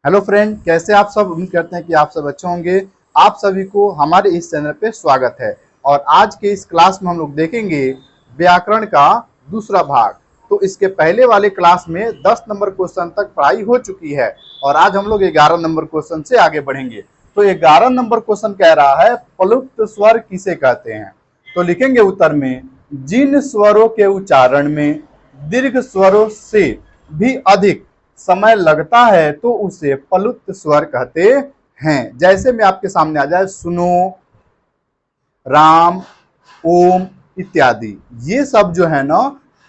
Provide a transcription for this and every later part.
Hello friend, कैसे आप सब। उम्मीद करते हैं कि आप सब अच्छे होंगे। आप सभी को हमारे इस चैनल पे स्वागत है। और आज के इस क्लास में हम लोग देखेंगे व्याकरण का दूसरा भाग। तो इसके पहले वाले क्लास में 10 नंबर क्वेश्चन तक पढ़ाई हो चुकी है और आज हम लोग 11 नंबर क्वेश्चन से आगे बढ़ेंगे। तो 11 नंबर क्वेश्चन कह रहा है प्लुप्त स्वर किसे कहते हैं। तो लिखेंगे उत्तर में, जिन स्वरों के उच्चारण में दीर्घ स्वरों से भी अधिक समय लगता है तो उसे प्लुप्त स्वर कहते हैं। जैसे में आपके सामने आ जाए सुनो, राम, ओम इत्यादि, ये सब जो है ना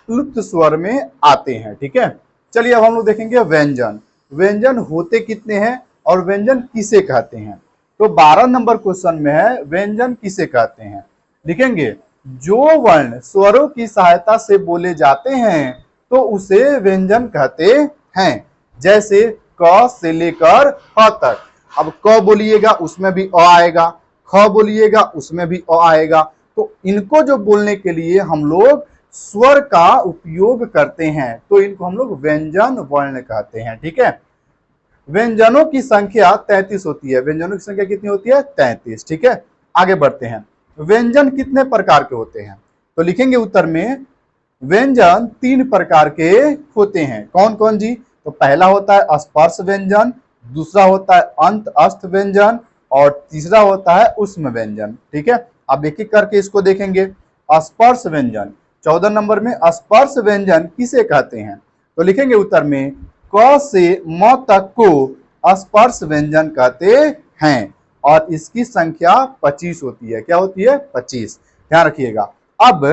प्लुप्त स्वर में आते हैं। ठीक है, चलिए अब हम लोग देखेंगे व्यंजन। व्यंजन होते कितने हैं और व्यंजन किसे कहते हैं। तो 12 नंबर क्वेश्चन में है व्यंजन किसे कहते हैं। लिखेंगे, जो वर्ण स्वरों की सहायता से बोले जाते हैं तो उसे व्यंजन कहते हैं। जैसे क से लेकर ह तक। अब क बोलिएगा उसमें भी अ आएगा, ख बोलिएगा उसमें भी अ आएगा। तो इनको जो बोलने के लिए हम लोग स्वर का उपयोग करते हैं तो इनको हम लोग व्यंजन वर्ण कहते हैं। ठीक है, व्यंजनों की संख्या 33 होती है। व्यंजनों की संख्या कितनी होती है? 33। ठीक है, आगे बढ़ते हैं। व्यंजन कितने प्रकार के होते हैं। तो लिखेंगे उत्तर में, व्यंजन 3 प्रकार के होते हैं। कौन कौन जी? तो पहला होता है स्पर्श व्यंजन, दूसरा होता है अंत अस्त व्यंजन और तीसरा होता है ऊष्म व्यंजन। ठीक है, अब एक एक करके इसको देखेंगे। स्पर्श व्यंजन 14 नंबर में, स्पर्श व्यंजन किसे कहते हैं। तो लिखेंगे उत्तर में, क से म तक को स्पर्श व्यंजन कहते हैं और इसकी संख्या 25 होती है। क्या होती है? 25। ध्यान रखिएगा। अब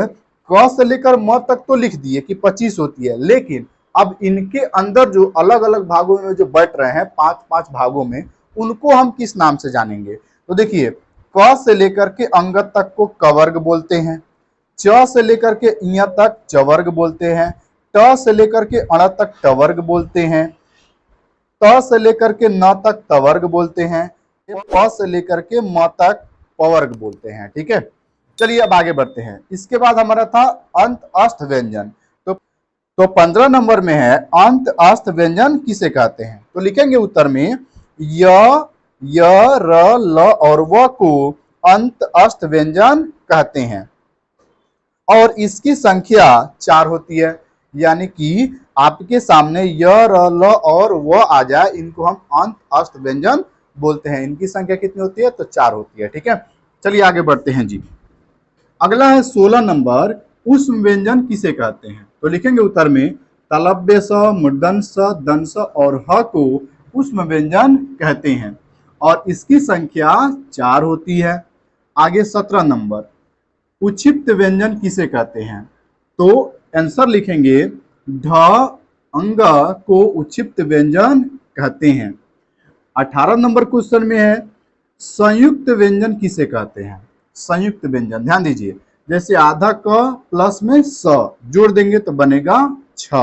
क से लेकर म तक तो लिख दिए कि 25 होती है, लेकिन अब इनके अंदर जो अलग अलग भागों में जो बट रहे हैं 5-5 भागों में, उनको हम किस नाम से जानेंगे। तो देखिए, क से लेकर के अंग तक को कवर्ग बोलते हैं, च से लेकर के इ तक चवर्ग बोलते हैं, ट से लेकर के अण तक टवर्ग बोलते हैं, त से लेकर के न तक तवर्ग बोलते हैं, प से लेकर के म तक पवर्ग बोलते हैं। ठीक है, चलिए अब आगे बढ़ते हैं। इसके बाद हमारा था अंत अस्त व्यंजन। तो 15 नंबर में है अंत अस्त व्यंजन किसे कहते हैं। तो लिखेंगे उत्तर में, य, र, ल और व को अंत अस्त व्यंजन कहते हैं और इसकी संख्या 4 होती है। यानी कि आपके सामने य, र, ल और व आ जाए, इनको हम अंत अस्त व्यंजन बोलते हैं। इनकी संख्या कितनी होती है? तो 4 होती है। ठीक है, चलिए आगे बढ़ते हैं जी। अगला है 16 नंबर, ऊष्म व्यंजन किसे कहते हैं। तो लिखेंगे उत्तर में, तलव्य स, मूर्धन्य स, दंत स और ह को ऊष्म व्यंजन कहते हैं और इसकी संख्या 4 होती है। आगे 17 नंबर, उक्षिप्त व्यंजन किसे कहते हैं। तो आंसर लिखेंगे, ढ अंग को उक्षिप्त व्यंजन कहते हैं। 18 नंबर क्वेश्चन में है संयुक्त व्यंजन किसे कहते हैं। संयुक्त व्यंजन ध्यान दीजिए, जैसे आधा क प्लस में स जोड़ देंगे तो बनेगा छ,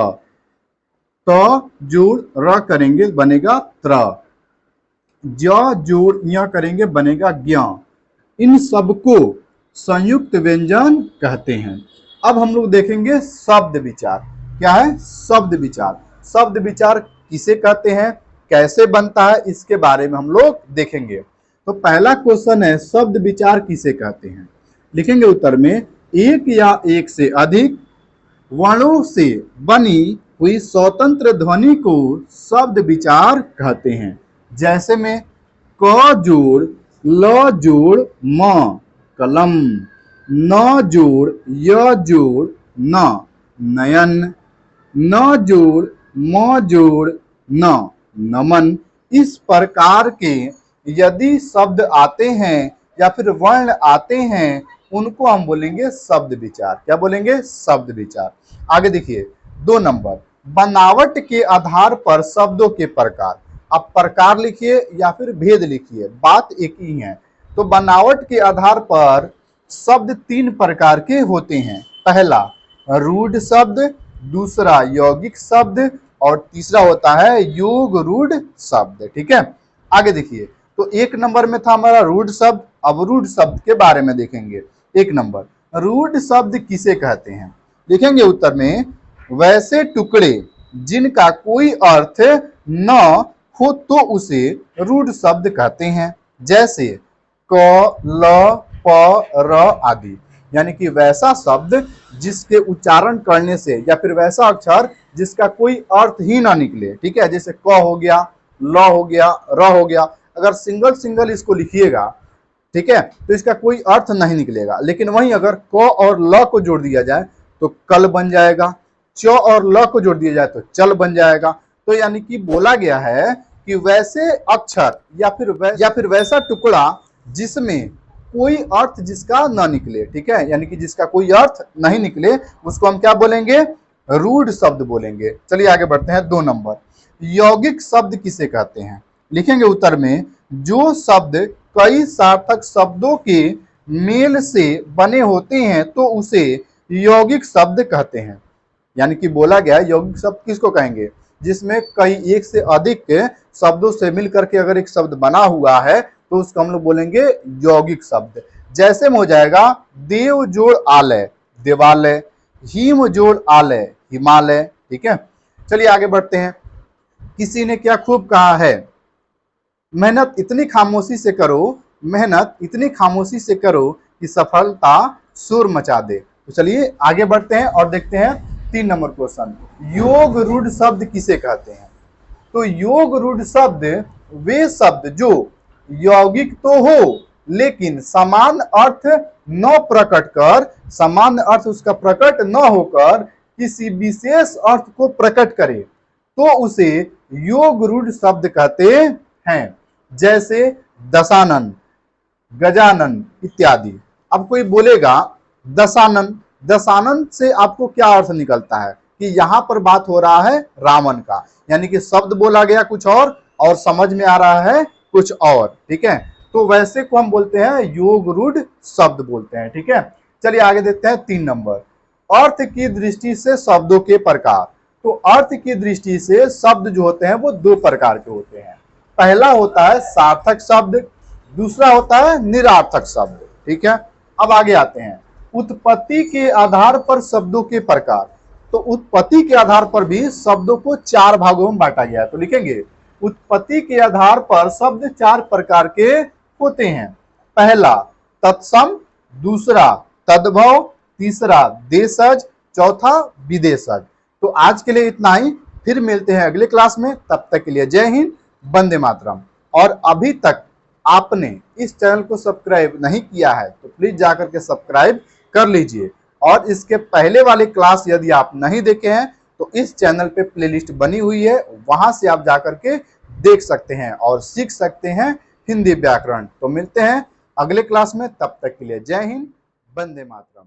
त जोड़ र करेंगे बनेगा त्र, ज जोड़ य करेंगे बनेगा ज्ञ। इन सबको संयुक्त व्यंजन कहते हैं। अब हम लोग देखेंगे शब्द विचार। क्या है? शब्द विचार। शब्द विचार किसे कहते हैं, कैसे बनता है, इसके बारे में हम लोग देखेंगे। तो पहला क्वेश्चन है, शब्द विचार किसे कहते हैं। लिखेंगे उत्तर में, एक या एक से अधिक वर्णों से बनी हुई स्वतंत्र ध्वनि को शब्द विचार कहते हैं। जैसे में क जोड़ ल जोड़ म कलम, न जोड़ य जोड़ न नयन, न जोड़ म जोड़ न नमन। इस प्रकार के यदि शब्द आते हैं या फिर वर्ण आते हैं, उनको हम बोलेंगे शब्द विचार। क्या बोलेंगे? शब्द विचार। आगे देखिए 2 नंबर, बनावट के आधार पर शब्दों के प्रकार। अब प्रकार लिखिए या फिर भेद लिखिए, बात एक ही है। तो बनावट के आधार पर शब्द 3 प्रकार के होते हैं। पहला रूढ़ शब्द, दूसरा यौगिक शब्द और तीसरा होता है योग रूढ़ शब्द। ठीक है, आगे देखिए। तो 1 नंबर में था हमारा रूढ़ शब्द। अब रूढ़ शब्द के बारे में देखेंगे। 1 नंबर, रूढ़ शब्द किसे कहते हैं। लिखेंगे उत्तर में, वैसे टुकड़े जिनका कोई अर्थ न हो तो उसे रूढ़ शब्द कहते हैं। जैसे क, ल, प, र आदि, यानी कि वैसा शब्द जिसके उच्चारण करने से या फिर वैसा अक्षर जिसका कोई अर्थ ही ना निकले। ठीक है, जैसे क हो गया, ल हो गया, र हो गया, अगर सिंगल सिंगल इसको लिखिएगा, ठीक है, तो इसका कोई अर्थ नहीं निकलेगा। लेकिन वहीं अगर क और ल को जोड़ दिया जाए तो कल बन जाएगा, च और ल को जोड़ दिया जाए तो चल बन जाएगा। तो यानी कि बोला गया है कि वैसे अक्षर या फिर वैसा टुकड़ा जिसमें कोई अर्थ जिसका ना निकले, ठीक है, यानी कि जिसका कोई अर्थ नहीं निकले, उसको हम क्या बोलेंगे? रूढ़ शब्द बोलेंगे। चलिए आगे बढ़ते हैं। 2 नंबर, यौगिक शब्द किसे कहते हैं? लिखेंगे उत्तर में, जो शब्द कई सार्थक शब्दों के मेल से बने होते हैं तो उसे यौगिक शब्द कहते हैं। यानी कि बोला गया यौगिक शब्द किसको कहेंगे? जिसमें कई एक से अधिक शब्दों से मिलकर के अगर एक शब्द बना हुआ है तो उसको हम लोग बोलेंगे यौगिक शब्द। जैसे में हो जाएगा देव जोड़ आलय, देवालय, हिम जोड़ आलय, हिमालय। ठीक है, चलिए आगे बढ़ते हैं। किसी ने क्या खूब कहा है, मेहनत इतनी खामोशी से करो, मेहनत इतनी खामोशी से करो कि सफलता शोर मचा दे। तो चलिए आगे बढ़ते हैं और देखते हैं 3 नंबर क्वेश्चन, योग रूढ़ शब्द किसे कहते हैं? तो योग रूढ़ शब्द वे शब्द जो यौगिक तो हो लेकिन समान अर्थ न प्रकट कर, समान अर्थ उसका प्रकट न होकर किसी विशेष अर्थ को प्रकट करे तो उसे योग रूढ़ शब्द कहते हैं। जैसे दशानन, गजानन इत्यादि। अब कोई बोलेगा दशानन, दशानन से आपको क्या अर्थ निकलता है कि यहां पर बात हो रहा है रावण का, यानी कि शब्द बोला गया कुछ और समझ में आ रहा है कुछ और। ठीक है, तो वैसे को हम बोलते हैं योग रूढ़ शब्द बोलते हैं। ठीक है, चलिए आगे देखते हैं 3 नंबर, अर्थ की दृष्टि से शब्दों के प्रकार। तो अर्थ की दृष्टि से शब्द जो होते हैं वो 2 प्रकार के होते हैं। पहला होता है सार्थक शब्द, दूसरा होता है निरार्थक शब्द। ठीक है, अब आगे आते हैं उत्पत्ति के आधार पर शब्दों के प्रकार। तो उत्पत्ति के आधार पर भी शब्दों को 4 भागों में बांटा गया है। तो लिखेंगे उत्पत्ति के आधार पर शब्द 4 प्रकार के होते हैं। पहला तत्सम, दूसरा तद्भव, तीसरा देशज, चौथा विदेशज। तो आज के लिए इतना ही, फिर मिलते हैं अगले क्लास में। तब तक के लिए जय हिंद, वंदे मातरम। और अभी तक आपने इस चैनल को सब्सक्राइब नहीं किया है तो प्लीज जाकर के सब्सक्राइब कर लीजिए। और इसके पहले वाले क्लास यदि आप नहीं देखे हैं तो इस चैनल पे प्लेलिस्ट बनी हुई है, वहां से आप जाकर के देख सकते हैं और सीख सकते हैं हिंदी व्याकरण। तो मिलते हैं अगले क्लास में, तब तक के लिए जय हिंद, वंदे मातरम।